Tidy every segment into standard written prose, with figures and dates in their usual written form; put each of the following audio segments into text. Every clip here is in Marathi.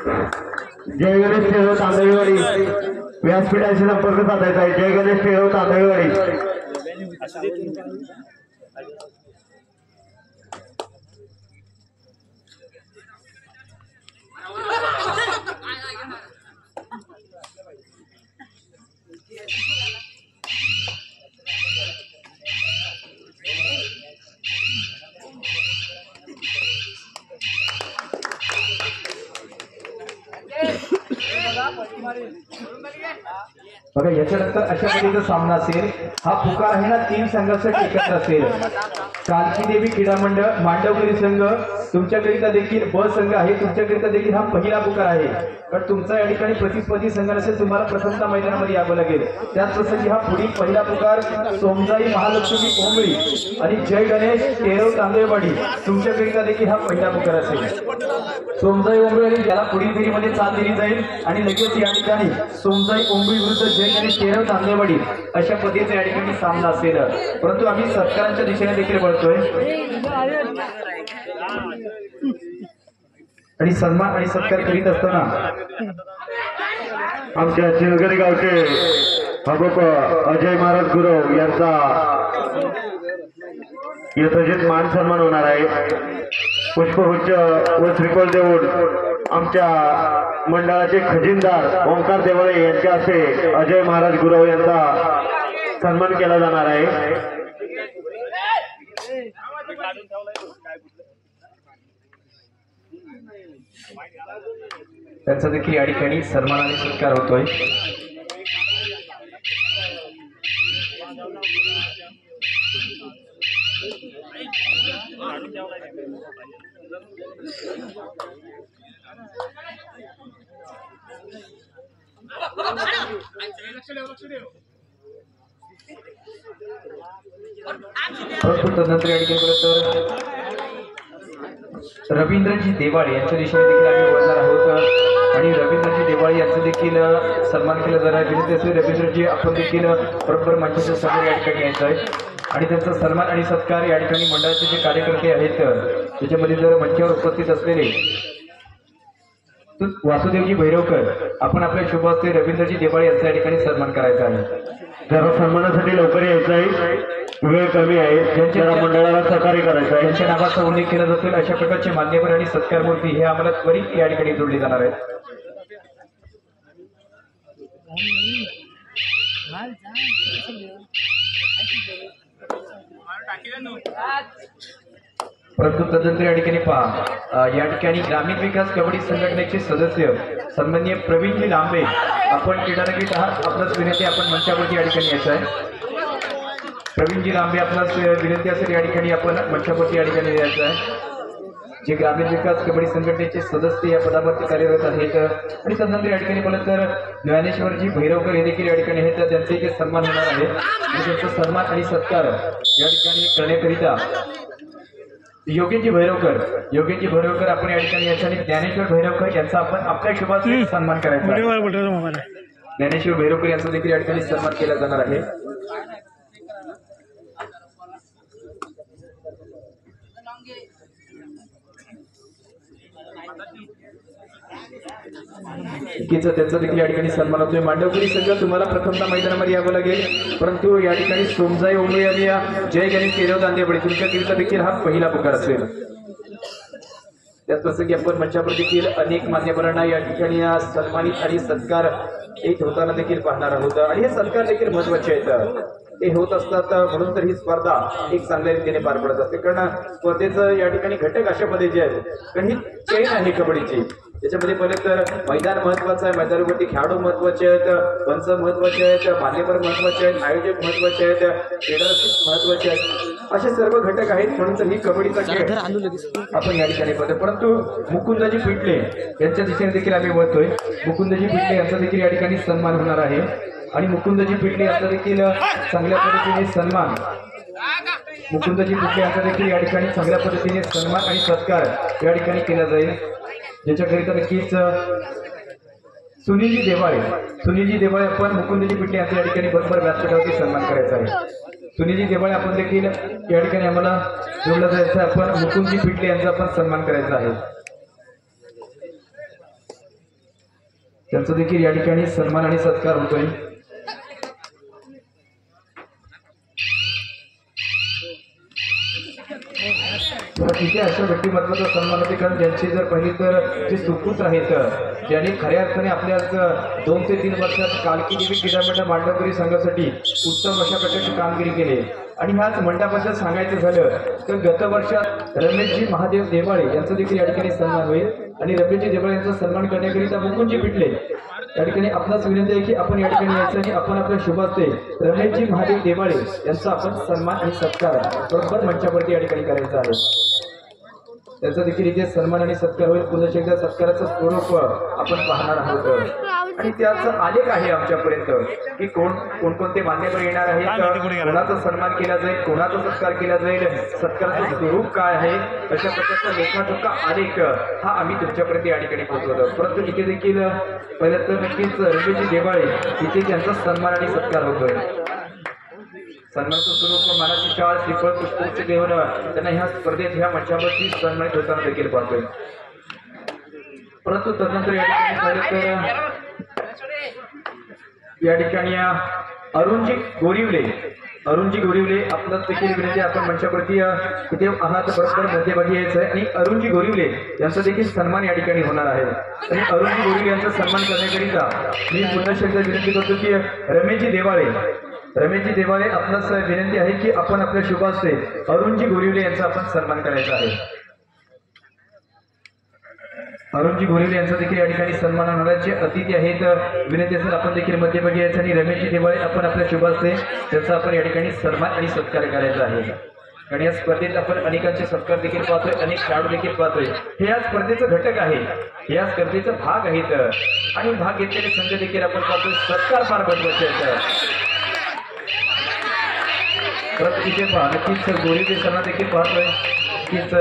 जय गणेश टिळव तांदळीवाडी व्यासपीठाशी संपर्क साधायचा आहे। जय गणेश टिळव तांदळीवाडी। बघा याच्यानंतर अशा पद्धतीचा सामना असेल। हा पुकार आहे ना 3 संघासाठी एकत्र असेल। कालकी देवी क्रीडा मंडळ मांडवगिरी संघ तुमच्याकरिता देखील ब संघ आहे, तुमच्याकरिता देखील हा पहिला पुकार आहे। पण तुमचा या ठिकाणी प्रतिस्पर्धी संघ असेल, तुम्हाला प्रथमता मैदानामध्ये यावं लागेल। त्याच प्रसंगी हा पुढील पहिला पुकार सोमजाई महालक्ष्मी ओंबळी आणि जय गणेश टिळव तांदळीवाडी तुमच्याकरिता देखील हा पहिला पुकार असेल। सोमजाई ओंबळी याला पुढील फेरीमध्ये साथ दिली जाईल आणि लगेच या ठिकाणी सोमजाई ओंबळी विरुद्ध जय गणेश टिळव तांदळीवाडी अशा पद्धतीचा या ठिकाणी सामना असेल। परंतु आम्ही सत्कारांच्या दिशेने देखील वळतोय आणि सन्मान आणि सत्कार करीत असताना आमच्या चिलगरी गावचे हबप अजय महाराज गुरव यांचा यथोचित मान सन्मान होणार आहे। पुष्पगुच्छ व श्रीफळ देऊन आमच्या मंडळाचे खजिनदार ओंकार देवळे यांच्या हस्ते अजय महाराज गुरव यांचा सन्मान केला जाणार आहे। त्यांचा देखील या ठिकाणी सन्मानाने सत्कार होतोय। तदनंतर या ठिकाणी रवींद्रजी देवाळे यांच्या दिशेने देखील आम्ही वळणार आहोत आणि रवींद्रजी देवाळे यांचा देखील सन्मान केला जाणार आहे। तसे रवींद्रजी आपण देखील बरोबर मंचाच्या समोर या ठिकाणी यायचं आहे आणि त्यांचा सन्मान आणि सत्कार या ठिकाणी मंडळाचे जे कार्यकर्ते आहेत त्याच्यामध्ये जर मंचावर उपस्थित असलेले वासुदेवजी भैरवकर आपण आपल्या शुभ हस्ते रवींद्रजी देवाळे यांचा या ठिकाणी सन्मान करायचा आहे। जरा सन्मानासाठी लवकर यायचं आहे, वेळ कमी आहे। ज्यांच्या मंडळाला सहकार्य करायचं आहे त्यांच्या नावाचा उल्लेख केला जातो। अशा प्रकारचे मान्यवर आणि सत्कार मूर्ती हे आम्हाला त्वरित या ठिकाणी जोडले जाणार आहेत। परंतु तदनंतर या ठिकाणी पहा या ठिकाणी ग्रामीण विकास कबड्डी संघटनेचे सदस्य सन्माननीय प्रवीणजी लांबे आपण क्रीडानगरीत आहात, आपणास विनंती आपण मंचावरती या ठिकाणी यायचं आहे। प्रवीणजी लांबे आपणास विनंती असेल या ठिकाणी आपण मंचावरती या ठिकाणी यायचं आहे। जे ग्रामीण विकास कबड्डी संघटनेचे सदस्य या पदावरती कार्यरत आहेत आणि तदनंतर या ठिकाणी बोलत तर ज्ञानेश्वरजी भैरवकर हे देखील या ठिकाणी आहेत, त्यांचे एक सन्मान होणार आहे आणि त्यांचा सन्मान आणि सत्कार या ठिकाणी करण्याकरिता योगेशजी भैरवकर आपण या ठिकाणी याच्या आणि ज्ञानेश्वर भैरवकर यांचा आपण आपल्या शुभाचे सन्मान करायचा आहे। ज्ञानेश्वर भैरवकर यांचा देखील या ठिकाणी सन्मान केला जाणार आहे। त्यांचा देखील या ठिकाणी सन्मान होतोय। मांडवगिरी संघ तुम्हाला प्रथमता मैदानामध्ये यावं लागेल, परंतु या ठिकाणी सोमजाई ओंबळे आणि जय गणेश टिळव तांदळीवाडी तुमच्याकरिता देखील हा पहिला पुकार असेल। त्याच प्रसंगी आपण मंचावर देखील अनेक मान्यवरांना या ठिकाणी सन्मानित आणि सत्कार एक होताना देखील पाहणार आहोत आणि हे सत्कार देखील महत्वाचे आहेत, ते होत असतात म्हणून तर ही स्पर्धा एक चांगल्या रीतीने पार पडत असते। कारण स्पर्धेचं या ठिकाणी घटक अशा पद्धतीचे आहेत, कारण ही चेन आहे कबड्डीची, त्याच्यामध्ये पहिले तर मैदान महत्वाचं आहे, मैदानावरती खेळाडू महत्वाचे आहेत, पंच महत्वाचे आहेत, मान्यवर महत्वाचे आहेत, आयोजक महत्वाचे आहेत, ट्रेनर्स महत्वाचे आहेत, असे सर्व घटक आहेत म्हणून तर ही कबड्डीचा खेळ आपण या ठिकाणी बघतो। परंतु मुकुंदजी पिटले यांच्या दिशेने देखील आम्ही वळतोय। मुकुंदजी पिटले यांचा देखील या ठिकाणी सन्मान होणार आहे आणि मुकुंदजी पिटले यांचा देखील चांगल्या पद्धतीने सन्मान मुकुंदजी पिटले यांचा देखील या ठिकाणी चांगल्या पद्धतीने सन्मान आणि सत्कार या ठिकाणी केला जाईल, ज्याच्याकरिता नक्कीच सुनीलजी देवाळे आपण मुकुंदजी पिटले यांचा या ठिकाणी बरोबर व्यासपीठावरती सन्मान करायचा आहे। सुनीलजी देवाळे आपण देखील या ठिकाणी आम्हाला जोडलं जायचं, आपण मुकुंदजी पिटले यांचा आपण सन्मान करायचा आहे। त्यांचा देखील या ठिकाणी सन्मान आणि सत्कार होतोय। तिथे अशा व्यक्तिमत्वाचा सन्मान होते, कारण ज्यांची जर पहिली तर जे सुपूत्र आहेत, ज्यांनी खऱ्या अर्थाने आपल्या 2 ते 3 वर्षात कालकी देवी क्रीडा मंडळ मांडवकरी संघासाठी उत्तम अशा प्रकारची कामगिरी केली। आणि ह्याच मंडळाबद्दल सांगायचं झालं तर गत वर्षात रमेशजी महादेव देवाळे यांचा देखील या ठिकाणी सन्मान होईल। आणि रमेशजी देवाळे यांचा सन्मान करण्याकरिता मुकुंदजी पिटले या ठिकाणी आपणास विनंती आहे की आपण या ठिकाणी यायचं आणि आपण आपल्या शुभ हस्ते रमेशजी महादेव देवाळे यांचा आपण सन्मान आणि सत्कार बरोबर मंचावरती या ठिकाणी करायचा आहे। त्याचा देखील इथे सन्मान आणि सत्कार होईल। पुन्हा एकदा सत्काराचं स्वरूप आपण पाहणार आहोत आणि त्याचा आलेख आहे आमच्यापर्यंत की कोणकोणते मान्यवर येणार आहेत, कोणाचा सन्मान केला जाईल, कोणाचा सत्कार केला जाईल, सत्काराचं स्वरूप काय आहे, अशा प्रकारचा लेखाजोखा आलेख हा आम्ही तुमच्यापर्यंत या ठिकाणी पोहोचवतो। परंतु इथे देखील पहिलं तर नक्कीच रमेशजी देवाळे इथे त्यांचा सन्मान आणि सत्कार होतोय। सन्मानाचं स्वरूप मानाची शाळा श्रीफळ पुष्पगुच्छ देऊन त्यांना ह्या स्पर्धेत ह्या मंचावरती सन्मानित होताना देखील पाहतोय। परंतु तदनंतर या ठिकाणी पाहिलं तर या ठिकाणी अरुणजी गोरिवले आपल्याला देखील विनंती, आपण मंचावरती इथे आहात बरोबर मध्यभागी यायचं आहे आणि अरुणजी गोरिवले यांचा देखील सन्मान या ठिकाणी होणार आहे। आणि अरुणजी गोरिवले यांचा सन्मान करण्याकरिता मी पुन्हा एकदा विनंती करतो की रमेशजी देवाळे आपणास विनंती आहे की आपण आपल्या शुभ हस्ते अरुणजी गोरिवले यांचा आपण सन्मान करायचा आहे। अरुणजी गोरिवले यांचा देखील या ठिकाणी सन्मान होणारे अतिथी आहेत, विनंती असेल आपण देखील मध्यभागी यायचं आणि रमेशजी देवाळे आपण आपल्या शुभ हस्ते त्यांचा आपण या ठिकाणी सन्मान आणि सत्कार करायचा आहे। आणि या स्पर्धेत आपण अनेकांचे सत्कार देखील पाहतोय, अनेक खेळाडू देखील पाहतोय। हे या स्पर्धेचं घटक आहे, हे या स्पर्धेचा भाग आहेत आणि भाग घेतलेले संघ देखील आपण पाहतोय। सत्कार फार महत्वाचे आहेत। परंतु तिथे पहा नक्कीच गोरिवले सरांना देखील पाहतोय नक्कीच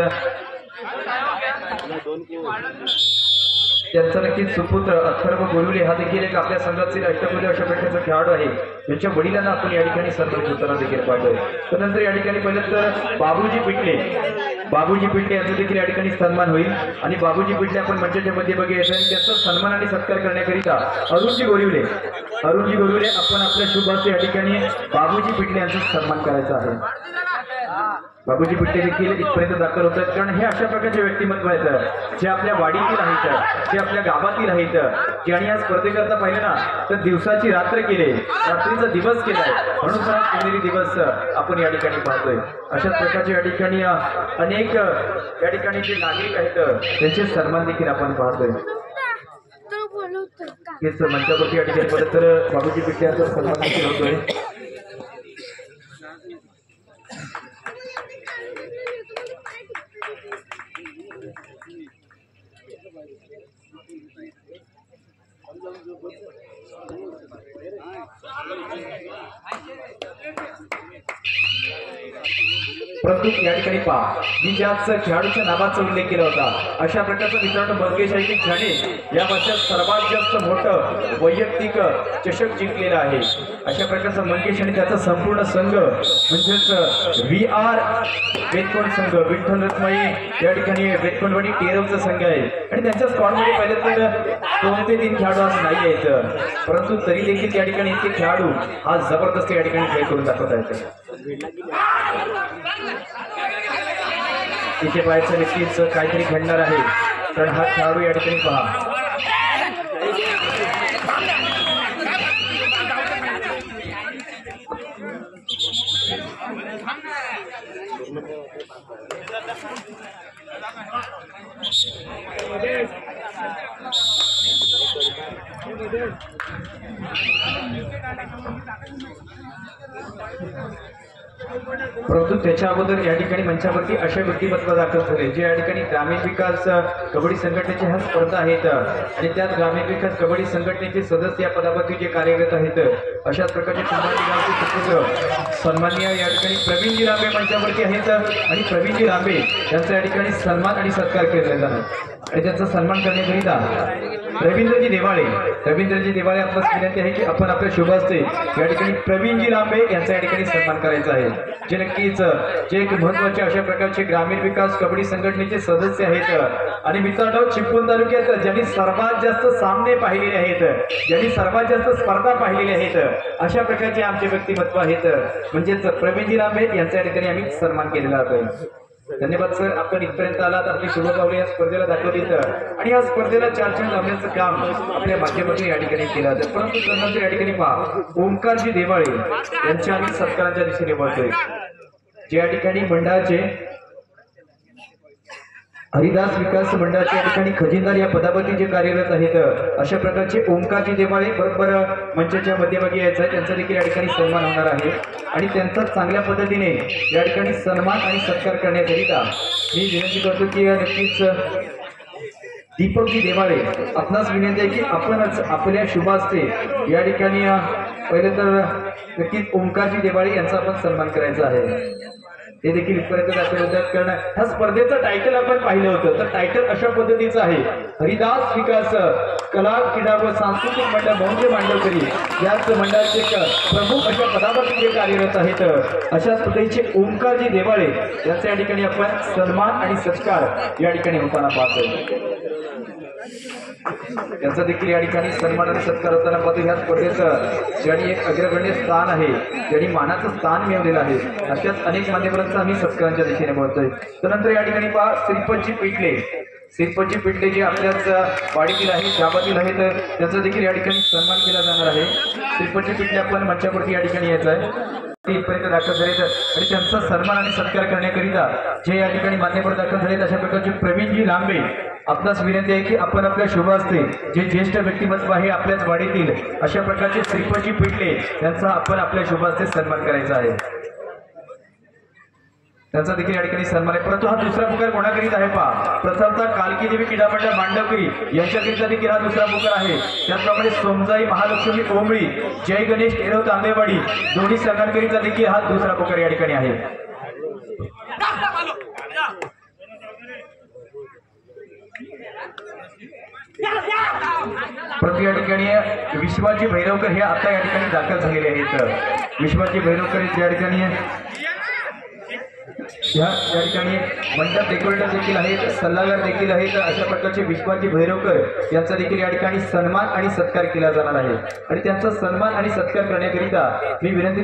त्यांचा नक्कीच सुपुत्र अथर्व गोरिवले हा देखील एक आपल्या संघातील अष्टपैलू अशा प्रकारचा खेळाडू आहे। त्यांच्या वडिलांना आपण या ठिकाणी सन्मानित होताना देखील पाहतोय। त्यानंतर या ठिकाणी पहिलं तर बाबूजी पिटले यांचा देखील या ठिकाणी सन्मान होईल आणि बाबूजी पिटले आपण मंचाच्या मध्यभागी यायचं आणि त्यांचा सन्मान आणि सत्कार करण्याकरिता अरुणजी गोरिवले आपण आपल्या शुभ हस्ते या ठिकाणी बाबूजी पिटले यांचा सन्मान करायचा आहे। बाबूजी पिटले देखील इथपर्यंत दाखल होतात, कारण हे अशा प्रकारचे व्यक्तिमत्व आहेत जे आपल्या वाडीतील आहेत, जे आपल्या गावातील आहेत, ज्यांनी या स्पर्धेकरता पाहिलं ना तर दिवसाची रात्र केले, रात्रीचा दिवस केलाय, म्हणून हा सोनेरी दिवस आपण या ठिकाणी पाहतोय। अशाच प्रकारचे या ठिकाणी अनेक या ठिकाणी जे नागरिक आहेत त्यांचे सन्मान देखील आपण पाहतोय। हेच मंचावरती या ठिकाणी परत तर बाबूजी पिटले यांचा सन्मान देखील होतोय। परंतु या ठिकाणी पहा मी ज्याच खेळाडूच्या नावाचा उल्लेख केला होता अशा प्रकारचा मित्रांनो मंगेश आहे की ज्याने या वर्षात सर्वात जास्त मोठं वैयक्तिक चषक जिंकलेला आहे। अशा प्रकारचा मंगेश आणि त्याचा संपूर्ण संघ म्हणजेच VR वेतकोण संघ विठ्ठल रखमाई या ठिकाणी वेतकोणवाडी टेरवचा संघ आहे आणि त्यांच्या स्क्वॉडमध्ये पहिले तर 2 ते 3 खेळाडू आज नाही आहेत, परंतु तरी देखील या ठिकाणी इतके खेळाडू हा जबरदस्त या ठिकाणी खेळ करून दाखवत आहेत। इथे पाहायचं नक्कीच काहीतरी घडणार आहे, कारण हा खेळाडू या ठिकाणी पहा परंतु त्याच्या अगोदर या ठिकाणी मंचावरती अशा व्यक्तिमत्व दाखल झाले जे या ठिकाणी ग्रामीण विकास कबड्डी संघटनेच्या ह्या स्पर्धा आहेत आणि त्यात ग्रामीण विकास कबड्डी संघटनेचे सदस्य या पदावरती जे कार्यरत आहेत अशाच प्रकारचे सन्माननीय या ठिकाणी प्रवीणजी रांबे मंचावरती आहेत आणि प्रवीणजी रांबे यांचा या ठिकाणी सन्मान आणि सत्कार केला जाणार। आणि त्यांचा सन्मान करण्याकरिता रवींद्रजी देवाळे आपल्यास विनंती आहे की आपण आपल्या शुभ हस्ते या ठिकाणी प्रवीणजी लांबे यांचा या ठिकाणी सन्मान करायचा आहे, जे नक्कीच जे एक महत्वाचे अशा प्रकारचे ग्रामीण विकास कबड्डी संघटनेचे सदस्य आहेत आणि मित्रांनो चिपळूण तालुक्यात ज्यांनी सर्वात जास्त सामने पाहिलेले आहेत, ज्यांनी सर्वात जास्त स्पर्धा पाहिलेल्या आहेत, अशा प्रकारचे आमचे व्यक्तिमत्व आहेत, म्हणजेच प्रवीणजी लांबे यांचा या ठिकाणी आम्ही सन्मान केलेला आहे. धन्यवाद सर, आपण इथपर्यंत आलात, आपली शुभकामना या स्पर्धेला दाखवलीत आणि या स्पर्धेला चार लावण्याचं काम आपल्या माध्यमातून या ठिकाणी केलं जातं. परंतु त्यानंतर या ठिकाणी पहा ओंकारजी देवाळे यांच्या आम्ही सत्कारांच्या दिशेने वळतोय, जे या ठिकाणी मंडळाचे हरिदास विकास मंडळाच्या या ठिकाणी खजिनदार या पदावरती जे कार्यरत आहेत, अशा प्रकारचे ओंकारजी देवाळे बरोबर मंचाच्या मध्यभागी यायचं आहे, त्यांचा देखील या ठिकाणी सन्मान होणार आहे आणि त्यांचा चांगल्या पद्धतीने या ठिकाणी सन्मान आणि सत्कार करण्याकरिता मी विनंती करतो की नक्कीच दीपकजी देवाळे आपणास विनंती आहे की आपणच आपल्या शुभ हस्ते या ठिकाणी पहिले तर नक्कीच ओंकारजी देवाळे यांचा आपण सन्मान करायचा आहे. ते देखील इथपर्यंत दाखल होतात, कारण ह्या स्पर्धेचं टायटल आपण पाहिलं होतं, तर टायटल अशा पद्धतीचं आहे हरिदास विकास कला क्रीडा व सांस्कृतिक मंडळ मौंजे मांडवकरी याच मंडळाचे प्रमुख अशा पदावरती जे कार्यरत आहेत, अशा पद्धतीचे ओंकारजी देवाळे यांचा या ठिकाणी आपण सन्मान आणि सत्कार या ठिकाणी होताना पाहतोय. त्यांचा देखील या ठिकाणी सन्मान आणि सत्कार होताना पाहतो. ह्या स्पर्धेचं ज्यांनी एक अग्रगण्य स्थान आहे, ज्यांनी मानाचं स्थान मिळवलेलं आहे, अशाच अनेक मान्यवरांचा आम्ही सत्कारांच्या दिशेने बोलतोय. त्यानंतर या ठिकाणी पहा श्रीपतजी पिटले जे आपल्याच वाडीतील आहेत, गावातील आहेत, त्यांचा देखील या ठिकाणी सन्मान केला जाणार आहे. श्रीपतजी पिटले आपण मंचावरती या ठिकाणी यायचं आहे, ते इथपर्यंत दाखल झालेत आणि त्यांचा सन्मान आणि सत्कार करण्याकरिता जे या ठिकाणी मान्यवर दाखल झालेत, अशा प्रकारचे प्रवीणजी लांबे आपणास विनंती आहे की आपण आपल्या शुभ हस्ते जे ज्येष्ठ व्यक्तिमत्व आहे आपल्याच वाडीतील, अशा प्रकारचे श्रीपतजी पिटले यांचा आपण आपल्या शुभ हस्ते सन्मान करायचा आहे. त्यांचा देखील या ठिकाणी सन्मान आहे. परंतु हा दुसरा पुकार कोणाकरीत आहे पहा, प्रथमतः कालकी देवी क्रीडा मंडळ मांडवकरी यांच्याकरिता देखील हा दुसरा पुकार आहे. त्याचप्रमाणे सोमजाई महालक्ष्मी ओंबळी जय गणेश एरव तांबेवाडी दोन्ही संघांकरिता देखील हा दुसरा पुकार या ठिकाणी आहे. परंतु या ठिकाणी विश्वाजी भैरवकर हे आता या ठिकाणी दाखल झालेले आहेत. विश्वाजी भैरवकर या ठिकाणी या ठिकाणी मंडप डेकोरेटर देखील आहेत, सल्लागार देखील आहेत, अशा प्रकारचे विश्वाजी भैरवकर यांचा देखील या ठिकाणी सन्मान आणि सत्कार केला जाणार आहे. आणि त्यांचा सन्मान आणि सत्कार करण्याकरिता मी विनंती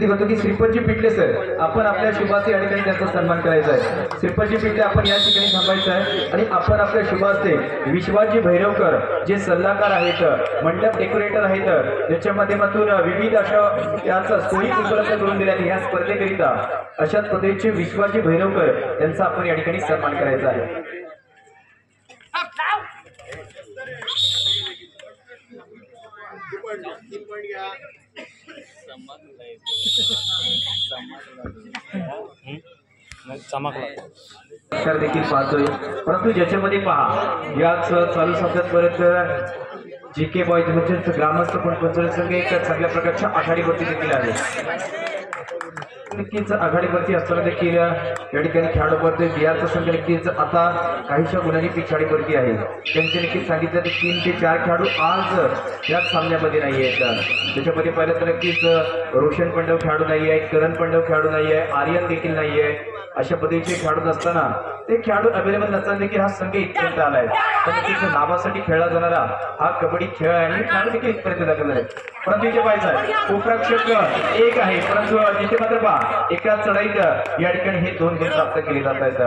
करतो की श्रीपतजी पिटले सर आपण आपल्या शुभास्ते या ठिकाणी त्यांचा सन्मान करायचा आहे. श्रीपतजी पिटले आपण या ठिकाणी थांबायचं आहे आणि आपण आपल्या शुभास्ते विश्वाजी भैरवकर जे सल्लागार आहेत, मंडप डेकोरेटर आहेत, ज्याच्या माध्यमातून विविध अशा याचा सोयी उपलब्ध करून दिल्या ह्या स्पर्धेकरिता, अशाच पद्धतीचे विश्वाजी भैरवकर यांचा आपण या ठिकाणी सन्मान करायचा आहे. तर देखील पाहतोय, परंतु ज्याच्यामध्ये पहा याच चालू सप्त्यात परत जी के बॉयज म्हणजे ग्रामस्थ पण पंचायत संघ एक चांगल्या प्रकारच्या आघाडीवरती देखील आहे. नक्कीच आघाडीवरती असताना देखील या ठिकाणी खेळाडू पडतोय. बिहारचा संघ नक्कीच आता काहीशा गुणांनी पिछाडीवरती आहे. त्यांचे नक्कीच सांगितलं की 3 ते 4 खेळाडू आज याच सामन्यामध्ये नाही आहेत. त्याच्यामध्ये पाहिलं तर नक्कीच रोशन पंडव खेळाडू नाही आहे, करण पंडव खेळाडू नाही आहे, आर्यन देखील नाही आहे. अशा पद्धतीचे खेळाडू नसताना ते खेळाडू अवेलेबल नसताना देखील हा संघ इथपर्यंत आलाय. तर नक्कीच नावासाठी खेळला जाणारा हा कबड्डी खेळ आहे आणि खेळाडू देखील इथपर्यंत दाखल झाले. परंतु इथे पाहायचं उपरक्षक एक आहे, परंतु जिथे मात्र पहा एका चढाईत या ठिकाणी हे 2 गुण प्राप्त केले जात आहेत.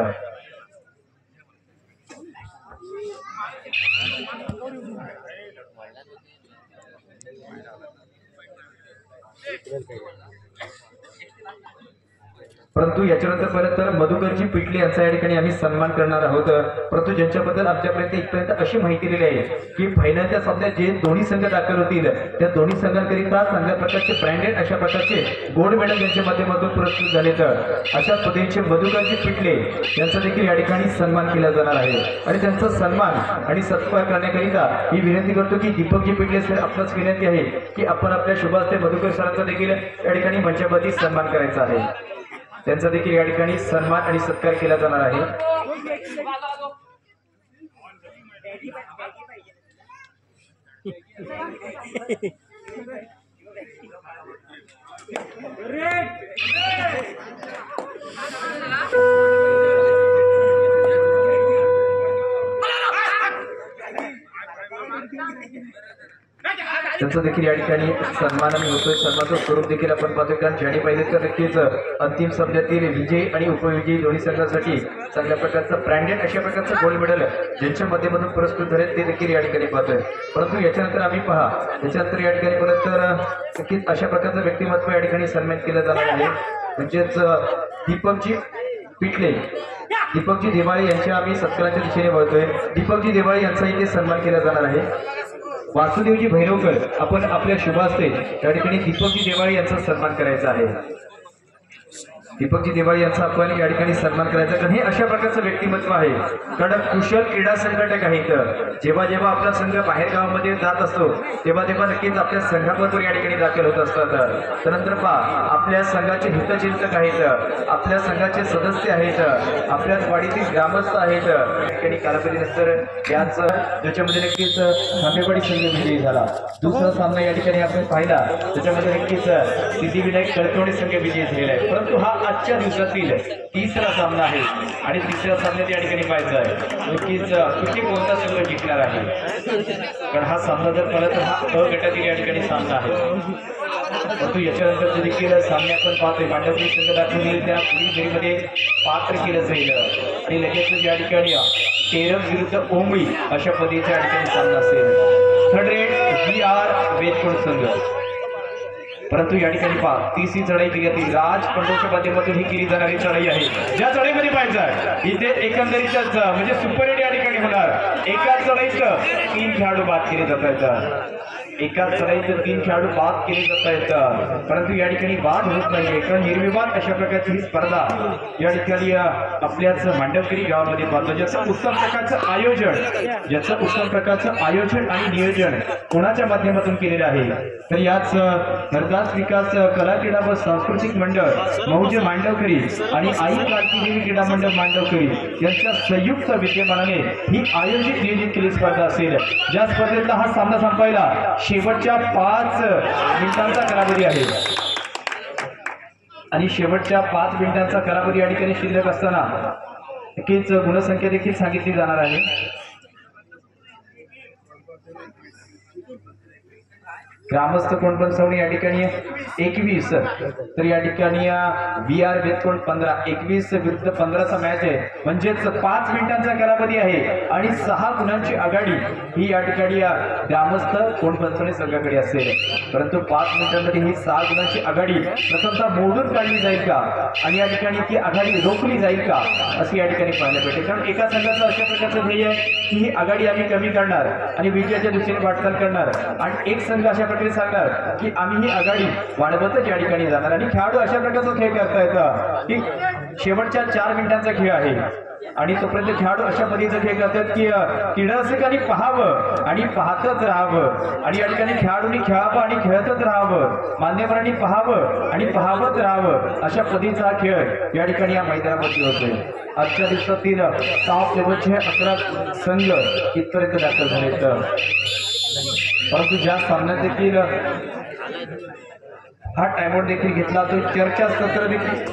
परंतु याच्यानंतर परत तर मधुकरजी पिटले यांचा या ठिकाणी आम्ही सन्मान करणार आहोत. परंतु ज्यांच्याबद्दल आमच्यापर्यंत इथपर्यंत अशी माहिती दिली आहे की फायनलच्या सामन्यात जे दोन्ही संघ दाखल होतील त्या दोन्ही संघांकरिता चांगल्या प्रकारचे ब्रँडेड अशा प्रकारचे गोल्ड मेडल यांच्या माध्यमातून पुरस्कृत झाले. तर अशा पद्धतीचे मधुकरजी पिटले यांचा देखील या ठिकाणी सन्मान केला जाणार आहे. आणि त्यांचा सन्मान आणि सत्कार करण्याकरिता मी विनंती करतो की दीपकजी पिटले सर आपणास विनंती आहे की आपण आपल्या शुभास्ते मधुकर सरांचा देखील या ठिकाणी मंचावरती सन्मान करायचा आहे. त्यांचा देखील या ठिकाणी सन्मान आणि सत्कार केला जाणार आहे. त्यांचं देखील या ठिकाणी सन्मानाने होतोय. सन्मानाचं स्वरूप देखील आपण पाहतोय, कारण ज्याने पाहिजे तर नक्कीच अंतिम सामन्यातील विजयी आणि उपविजयी दोन्ही संघांसाठी चांगल्या प्रकारचं ब्रँडेड अशा प्रकारचं गोल्ड मेडल ज्यांच्या माध्यमातून पुरस्कृत झाले ते देखील या ठिकाणी पाहतोय. परंतु याच्यानंतर आम्ही पहा, त्याच्यानंतर या ठिकाणी परत तर नक्कीच अशा प्रकारचं व्यक्तिमत्व या ठिकाणी सन्मानित केलं जाणार आहे. म्हणजेच दीपकजी पिटले, दीपकजी देवाळे यांच्या आम्ही सत्काराच्या दिशेने वळतोय. दीपकजी देवाळे यांचा इथे सन्मान केला जाणार आहे. वासुदेवजी भैरवकर आपण आपल्या शुभ हस्ते त्या ठिकाणी दीपकजी देवाळे यांचा सन्मान करायचा आहे. दीपकजी देवाळे यांचा आपण या ठिकाणी सन्मान करायचा, कारण हे अशा प्रकारचं व्यक्तिमत्व आहे. कारण कुशल क्रीडा संघटक आहेत. जेव्हा जेव्हा आपला संघ बाहेर गावामध्ये जात असतो तेव्हा तेव्हा नक्कीच आपल्या संघाबरोबर या ठिकाणी दाखल होत असतात. त्यानंतर पहा, आपल्या संघाचे हितचिंतक आहेत, आपल्या संघाचे सदस्य आहेत, आपल्याच वाडीतील ग्रामस्थ आहेत. या ठिकाणी कालावधीनंतर याच ज्याच्यामध्ये नक्कीच खांबेवाडी संघ विजयी झाला. दुसरा सामना या ठिकाणी आपण पाहिला, त्याच्यामध्ये नक्कीच सिद्धिविनायक कळतोडे संघ विजयी झालेला आहे. परंतु हा आजच्या दिवसातील तिसरा सामना आहे आणि तिसऱ्या सामन्यात या ठिकाणी पाहायचा आहे नक्कीच कुठे कोणता संघ जिंकणार आहे. कारण हा सामना जर पाहिला तर हा अ गटातील या ठिकाणी सामना आहे. परंतु याच्यानंतर देखील सामने आपण पाहतोय, मांडवगिरी संघ दाखवलेल्या त्या पुढील फेरीमध्ये पात्र केलं जाईल आणि लगेच या ठिकाणी तेरम विरुद्ध ओंबळी अशा पद्धतीचा या ठिकाणी सामना असेल. थर्ड रेट VR वेदकोड संघ. परंतु या ठिकाणी पहा, तिसरी चढाई केली जाते. राज पंडोच्या माध्यमातून ही केली जाणारी चढाई आहे. ज्या चढाईमध्ये पाहायचं इथे एकंदरीतच म्हणजे सुपर हिट या ठिकाणी होणार. एकाच चढाईत 3 खेळाडू बाद केले जात आहेत. एकाच चढाईत 3 खेळाडू बाद केले जात आहेत. परंतु या ठिकाणी बाद होत नाही, कारण निर्विवाद अशा प्रकारची ही स्पर्धा या ठिकाणी आपल्याच मांडवगिरी गावामध्ये पाहतो. ज्याचं उत्तम प्रकारचं आयोजन आणि नियोजन कोणाच्या माध्यमातून केलेलं आहे तर याच हरदास विकास कला क्रीडा व सांस्कृतिक मंडळ मौज मांडवगिरी आणि आई क्रांतिदेवी क्रीडा मंडळ मांडवगिरी यांच्या संयुक्त विद्यमानाने ही आयोजित नियोजित केलेली स्पर्धा असेल. ज्या स्पर्धेतला हा सामना संपायला शेवटच्या 5 मिनिटांचा कालावधी आहे आणि शेवटच्या 5 मिनिटांचा कालावधी या ठिकाणी शिल्लक असताना नक्कीच गुणसंख्या देखील सांगितली जाणार आहे. ग्रामस्थ कोणपणसवणी या ठिकाणी 21 तर या ठिकाणी VR वेदकोट 15. 21 विरुद्ध 15चा मॅच आहे. म्हणजेच 5 मिनिटांचा कालावधी आहे आणि 6 गुणांची आघाडी ही या ठिकाणी ग्रामस्थ कोणपणसवणी संघाकडे असेल. परंतु 5 मिनिटांमध्ये ही 6 गुणांची आघाडी प्रथमतः मोडून काढली जाईल का आणि या ठिकाणी ती आघाडी रोखली जाईल का असे या ठिकाणी पाहायला भेटेल. कारण एका संघाचं अशा प्रकारचं ध्येय आहे की ही आघाडी आम्ही कमी करणार आणि विजयाच्या दिशेने वाटचाल करणार आणि एक संघ अशा सांगणार की आम्ही ही आघाडी वाढवतच या ठिकाणी जाणार. आणि खेळाडू अशा प्रकारचा खेळ करता येतात की शेवटच्या 4 मिनिटांचा खेळ आहे आणि तोपर्यंत खेळाडू अशा पद्धतीचा खेळ करतात की क्रीडारसिकांनी पाहावं आणि पाहतच राहावं आणि या ठिकाणी खेळाडूंनी खेळावं आणि खेळतच राहावं, मान्यवरांनी पाहावं आणि पाहावत राहावं अशा पद्धतीचा खेळ या ठिकाणी या मैदानामध्ये होतोय. आजच्या दिवसातील टॉप लेवलचे 11 संघ इथपर्यंत दाखल झालेत. परंतु ज्या सामन्यात देखील हा टाइमआउट देखील घेतला तो चर्चासत्र देखील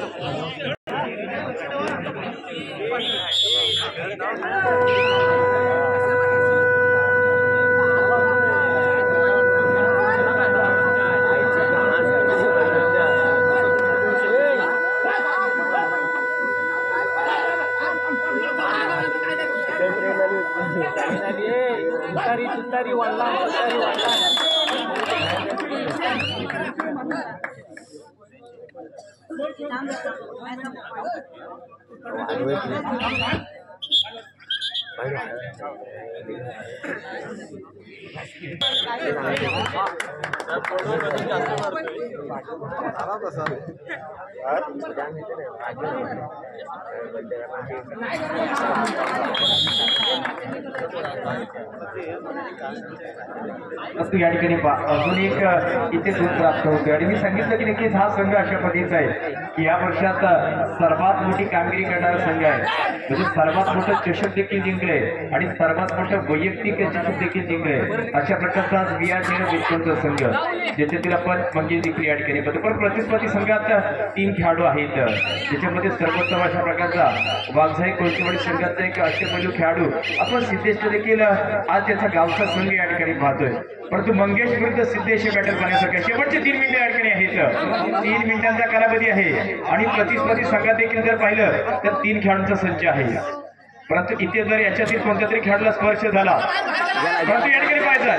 या ठिकाणी अजून एक इथे दूध प्राप्त होते आणि मी सांगितलं की नक्कीच हा संघ अशा पद्धतीचा आहे की या वर्षात सर्वात मोठी कामगिरी करणारा संघ आहे, म्हणजे सर्वात मोठं चषक देखील जिंकले आणि सर्वात मोठं वैयक्तिक चषक देखील जिंकले. अशा प्रकारचा विजयाचा संघ ज्याच्यातील आपण म्हणजे देखील या ठिकाणी बघतो. पण प्रतिस्पर्धी संघात 3 खेळाडू आहेत, त्याच्यामध्ये सर्वोत्तम अशा प्रकारचा वाघजाई कोळशीवाडी संघाचा एक अष्टपैलू खेळाडू आपण सिद्धेश देखील आज त्याचा गावचा संघ या ठिकाणी पाहतोय. परंतु मंगेश विरुद्ध सिद्धेश बॅटल पाहण्यासारखे शेवटचे 3 मिनिटं या ठिकाणी आहेत. 3 मिनिटांचा कालावधी आहे आणि प्रतिस्पर्धी संघात देखील जर पाहिलं तर 3 खेळाडूंचा संच आहे. परंतु इथे जर याच्यातील कोणत्या तरी खेळाडूला स्पर्श झाला परंतु या ठिकाणी पाहायचा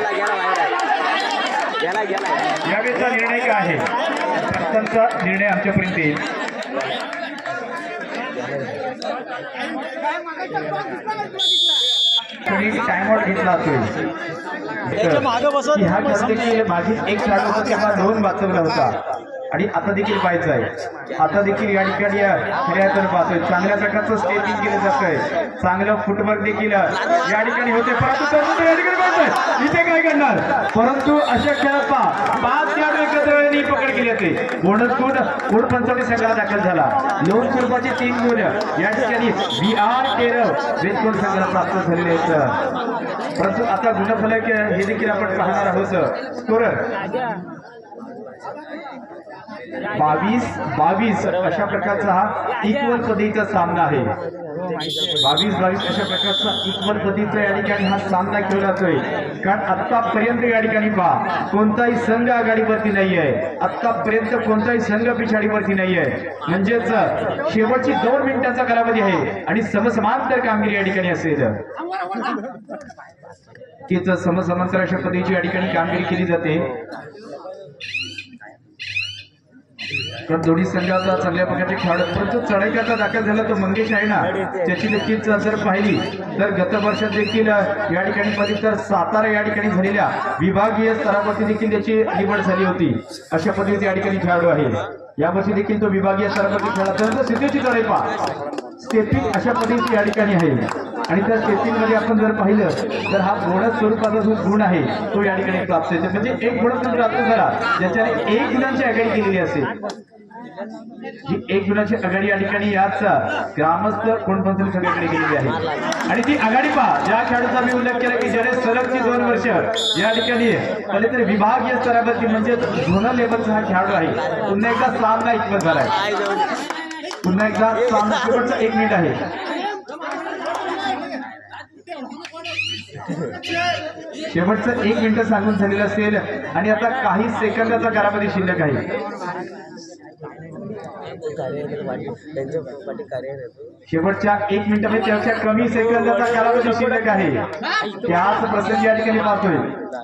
यावेळेचा निर्णय काय आहे, प्रथमचा निर्णय आमच्यापर्यंत येईल. टाइम आउट घेतला असेल ह्या देखील मागील एक खेळाडू होता तेव्हा 2 वाचवला होता आणि आता देखील पाहायचं आहे. आता देखील या ठिकाणी खेळाकडे पाहतोय, चांगल्या प्रकारचं स्टेपिंग केलं जात आहे, चांगलं फुटवर्क देखील या ठिकाणी होते. परंतु या ठिकाणी पाहायचंय इथे काय करणार, परंतु अशा खेळात 5 खेळाडू एकत्र पकड केली जाते. बोनस गुड पंचावन्न संघाला दाखल झाला. लोन स्वरूपाचे 3 गुण या ठिकाणी VR केरळ वेतकोट संघाला प्राप्त झालेले आहेत. परंतु आता गुणफलक हे देखील आपण पाहणार आहोत. स्कोरर 22-22 अशा प्रकारचा हा इक्वल पद्धतीचा सामना आहे. 22-22 अशा प्रकारचा इक्वल पद्धतीचा या ठिकाणी हा सामना खेळला जातोय. कारण आतापर्यंत या ठिकाणी पहा कोणताही संघ आघाडीवरती नाही आहे, आतापर्यंत कोणताही संघ पिछाडीवरती नाही आहे. म्हणजेच शेवटची 2 मिनिटांचा कालावधी आहे आणि समसमांतर कामगिरी या ठिकाणी असेल. तीच समसमांतर अशा पद्धतीची या ठिकाणी कामगिरी केली जाते. तर दोन्ही संघाचा चांगल्या प्रकारचे खेळाडू, परंतु चढाईकरता दाखल झाला तो मंगेश आहे ना, त्याची देखील जर पाहिली तर गत वर्षात देखील या ठिकाणी पाहिली तर सातारा या ठिकाणी झालेल्या विभागीय स्तरावरती देखील त्याची निवड झाली होती. अशा पद्धतीचे या ठिकाणी खेळाडू आहे. यावर्षी देखील तो विभागीय स्तरावरती खेळला. तर सिद्धेची चढाई पहा, स्टेपिंग अशा पद्धतीची या ठिकाणी आहे आणि त्या स्टेपिंग मध्ये आपण जर पाहिलं तर हा बोनस स्वरूपाचा जो गुण आहे तो या ठिकाणी प्राप्त होतो. म्हणजे एक बोनस प्राप्त झाला ज्याच्याने 1 गुणांची आघाडी केलेली असेल. जी 1 गुणाची आघाडी या ठिकाणी याच ग्रामस्थ कोणपंचायत सगळ्याकडे गेलेली आहे. आणि ती आघाडी पहा, ज्या खेळाडूचा मी उल्लेख केला की ज्याने सलगची 2 वर्ष या ठिकाणी पहिले तर विभागीय स्तरावरती म्हणजे झोनल लेवलचा हा खेळाडू आहे. पुन्हा एकदा सामना इतकं झालाय, पुन्हा एकदा सामना शेवटचा 1 मिनिट आहे. शेवटचं 1 मिनिट सांगून झालेलं असेल आणि आता काही सेकंदाचा कालावधी शिल्लक आहे. शेवटच्या 1 मिनिटामध्ये त्याच्या कमी सेकंदाचा कालावधी शिल्लक आहे. त्याच प्रसंग या ठिकाणी पाहतोय.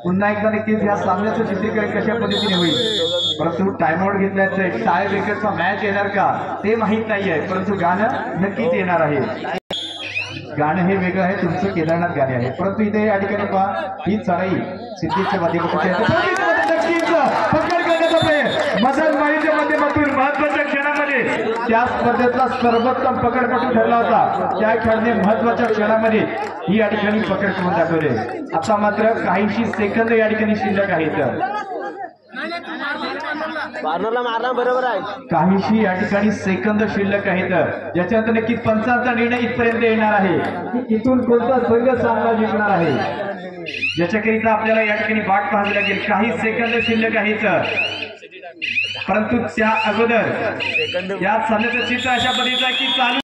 पुन्हा एकदा नक्कीच या सामन्याचं चित्रीकरण कशा पद्धतीने होईल, परंतु टाइमआउट घेतल्याचं टाय ब्रेकरचा मॅच येणार का ते माहीत नाहीये, परंतु गाणं नक्कीच येणार आहे. गाणं हे वेगळं आहे, तुमचं केदारनाथ गाणे आहे. परंतु इथे या ठिकाणी पहा ही चढाई सिद्धेशच्या माध्यमातून मदन माळीच्या माध्यमातून महत्वाच्या क्षणामध्ये त्या स्पर्धेतला सर्वोत्तम पकडपटू ठरला होता. त्या खेळाने महत्वाच्या क्षणामध्ये ही या ठिकाणी पकड करून दाखवले. आता मात्र काहीशी सेकंद या ठिकाणी शिल्लक आहेत. बरोबर आहे, काहीशी या ठिकाणी सेकंद शिल्लक आहेत, ज्याच्यानंतर नक्कीच पंचांचा निर्णय इथपर्यंत येणार आहे की इथून कोणता संघ सामना जिंकणार आहे, ज्याच्याकरिता आपल्याला या ठिकाणी वाट पाहावी लागेल. काही सेकंद शिल्लक आहेत, परंतु त्या अगोदर या सामन्याचं चित्र अशा पद्धतीचं आहे की चालू